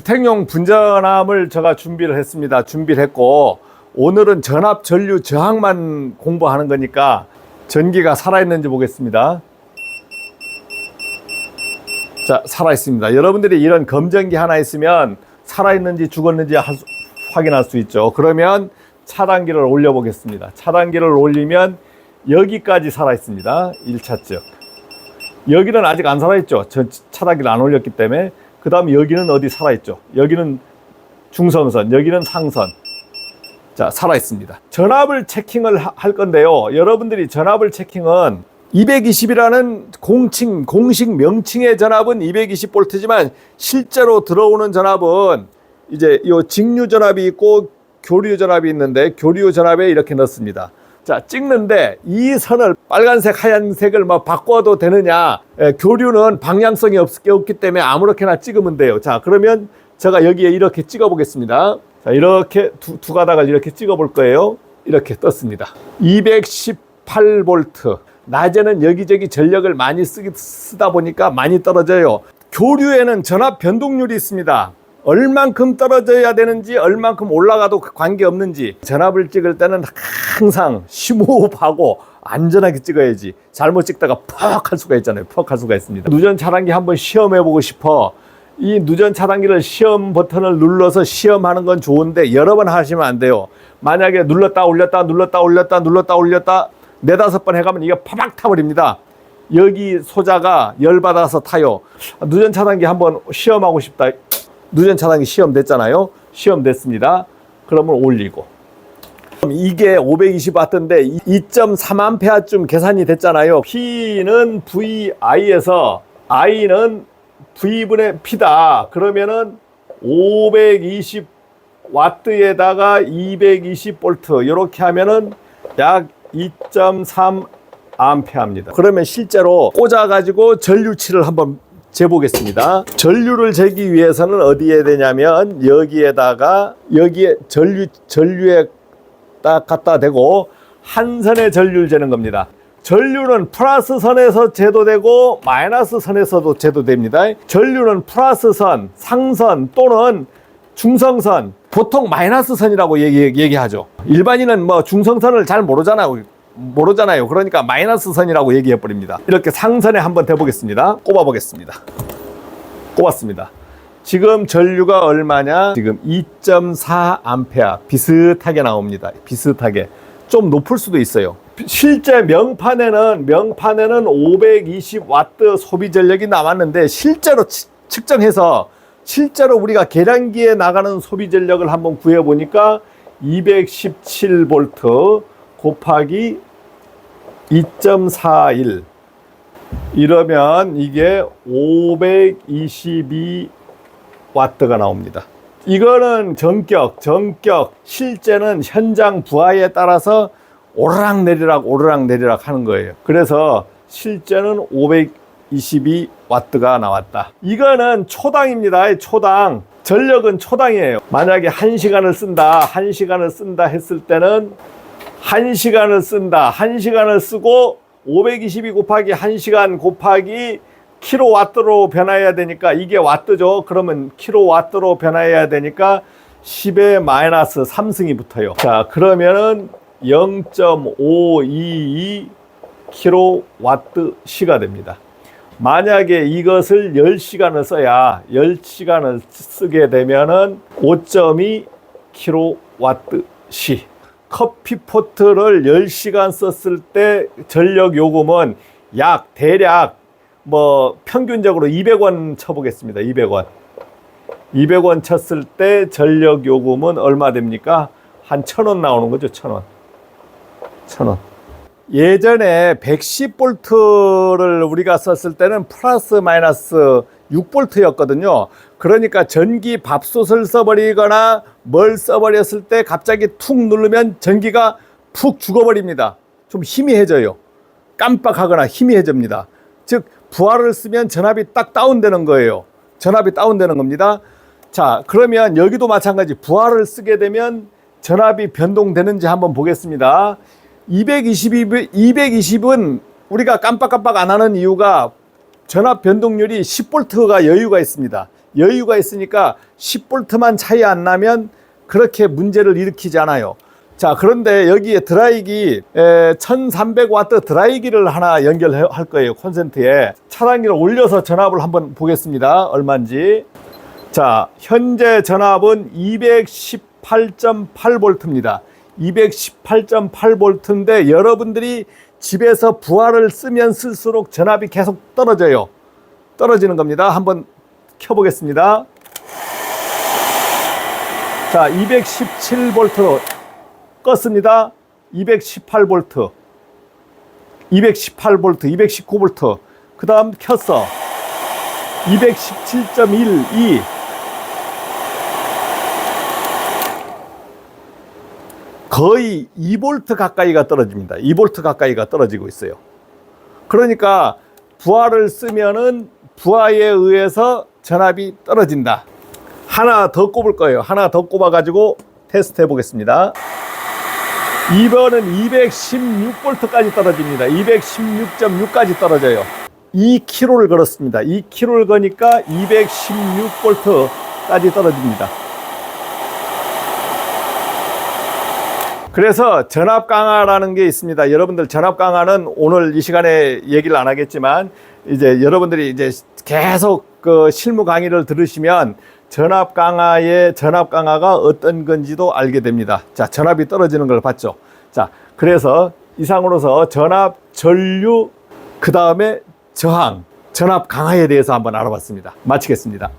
주택용 분전압을 제가 준비를 했습니다. 준비를 했고, 오늘은 전압 전류 저항만 공부하는 거니까 전기가 살아있는지 보겠습니다. 자, 살아있습니다. 여러분들이 이런 검전기 하나 있으면 살아있는지 죽었는지 확인할 수 있죠. 그러면 차단기를 올려 보겠습니다. 차단기를 올리면 여기까지 살아있습니다. 1차적. 여기는 아직 안 살아있죠. 차단기를 안 올렸기 때문에. 그 다음에 여기는 어디 살아있죠. 여기는 중성선, 여기는 상선. 자, 살아있습니다. 전압을 체킹을 할 건데요. 여러분들이 전압을 체킹은 220이라는 공식 명칭의 전압은 220V지만 실제로 들어오는 전압은 이제 이 직류 전압이 있고 교류 전압이 있는데 교류 전압에 이렇게 넣습니다. 자, 찍는데 이 선을 빨간색, 하얀색을 막 바꿔도 되느냐? 교류는 방향성이 없기 때문에 아무렇게나 찍으면 돼요. 자, 그러면 제가 여기에 이렇게 찍어 보겠습니다. 자, 이렇게 두 가닥을 이렇게 찍어 볼 거예요. 이렇게 떴습니다. 218V. 낮에는 여기저기 전력을 많이 쓰다 보니까 많이 떨어져요. 교류에는 전압 변동률이 있습니다. 얼만큼 떨어져야 되는지, 얼만큼 올라가도 관계없는지. 전압을 찍을 때는 항상 심호흡하고 안전하게 찍어야지. 잘못 찍다가 퍽 할 수가 있잖아요. 퍽 할 수가 있습니다. 누전 차단기 한번 시험해보고 싶어. 이 누전 차단기를 시험 버튼을 눌러서 시험하는 건 좋은데 여러 번 하시면 안 돼요. 만약에 눌렀다 올렸다 눌렀다 올렸다 눌렀다 올렸다 4-5번 해가면 이게 파박 타버립니다. 여기 소자가 열받아서 타요. 누전 차단기 한번 시험하고 싶다. 누전 차단기 시험 됐잖아요. 시험 됐습니다. 그러면 올리고. 이게 520W인데 2.3A쯤 계산이 됐잖아요. P는 VI에서 I는 V분의 P다. 그러면은 520W에다가 220V 이렇게 하면은 약 2.3A입니다. 그러면 실제로 꽂아가지고 전류치를 한번 재보겠습니다. 전류를 재기 위해서는 어디에 되냐면 여기에다가 여기에 전류에 딱 갖다 대고 한 선의 전류를 재는 겁니다. 전류는 플러스 선에서 재도 되고 마이너스 선에서도 재도 됩니다. 전류는 플러스 선, 상선 또는 중성선, 보통 마이너스 선이라고 얘기하죠. 일반인은 뭐 중성선을 잘 모르잖아요. 그러니까 마이너스 선이라고 얘기해 버립니다. 이렇게 상선에 한번 대보겠습니다. 꼽아 보겠습니다. 꼽았습니다. 지금 전류가 얼마냐? 지금 2.4A 비슷하게 나옵니다. 비슷하게. 좀 높을 수도 있어요. 실제 명판에는 520W 소비 전력이 나왔는데 실제로 측정해서 실제로 우리가 계량기에 나가는 소비 전력을 한번 구해 보니까 217V 곱하기 2.41 이러면 이게 522W가 나옵니다. 이거는 전격 실제는 현장 부하에 따라서 오르락 내리락 하는 거예요. 그래서 실제는 522W가 나왔다. 이거는 초당입니다. 초당. 전력은 초당이에요. 만약에 1시간을 쓴다 했을 때는 1시간을 쓰고 522 곱하기 1시간 곱하기 킬로와트로 변화해야 되니까 이게 와트죠. 그러면 킬로와트로 변화해야 되니까 10의 마이너스 3승이 붙어요. 자, 그러면은 0.522 킬로와트 시가 됩니다. 만약에 이것을 10시간을 써야 10시간을 쓰게 되면은 5.2 킬로와트 시. 커피포트를 10시간 썼을 때 전력 요금은 대략 뭐 평균적으로 200원 쳐보겠습니다. 200원 쳤을 때 전력 요금은 얼마 됩니까? 한 1,000원 나오는 거죠. 1,000원. 예전에 110V를 우리가 썼을 때는 플러스 마이너스 6V였거든요. 그러니까 전기 밥솥을 써버리거나 뭘 써버렸을 때 갑자기 툭 누르면 전기가 푹 죽어버립니다. 좀 희미해져요. 깜빡하거나 희미해집니다. 즉 부하를 쓰면 전압이 딱 다운되는 거예요. 전압이 다운되는 겁니다. 자, 그러면 여기도 마찬가지. 부하를 쓰게 되면 전압이 변동되는지 한번 보겠습니다. 220은 우리가 깜빡깜빡 안 하는 이유가 전압 변동률이 10V가 여유가 있습니다. 여유가 있으니까 10V만 차이 안 나면 그렇게 문제를 일으키지 않아요. 자, 그런데 여기에 드라이기 1300W 드라이기를 하나 연결할 거예요. 콘센트에 차단기를 올려서 전압을 한번 보겠습니다. 얼마인지. 자, 현재 전압은 218.8V입니다 218.8V인데 여러분들이 집에서 부하를 쓰면 쓸수록 전압이 계속 떨어져요. 떨어지는 겁니다. 한번 켜보겠습니다. 자, 217V 껐습니다. 218V, 218V, 219V. 그 다음 켰어. 217.12. 거의 2V 가까이가 떨어집니다. 2V 가까이가 떨어지고 있어요. 그러니까 부하를 쓰면은 부하에 의해서 전압이 떨어진다. 하나 더 꼽을 거예요. 하나 더 꼽아 가지고 테스트 해 보겠습니다. 이번은 216V까지 떨어집니다. 216.6까지 떨어져요. 2km를 걸었습니다. 2km를 거니까 216V까지 떨어집니다. 그래서 전압 강화라는 게 있습니다. 여러분들 전압 강화는 오늘 이 시간에 얘기를 안 하겠지만 이제 여러분들이 이제 계속 그 실무 강의를 들으시면 전압 강화가 어떤 건지도 알게 됩니다. 자, 전압이 떨어지는 걸 봤죠. 자, 그래서 이상으로서 전압, 전류, 그 다음에 저항, 전압 강화에 대해서 한번 알아봤습니다. 마치겠습니다.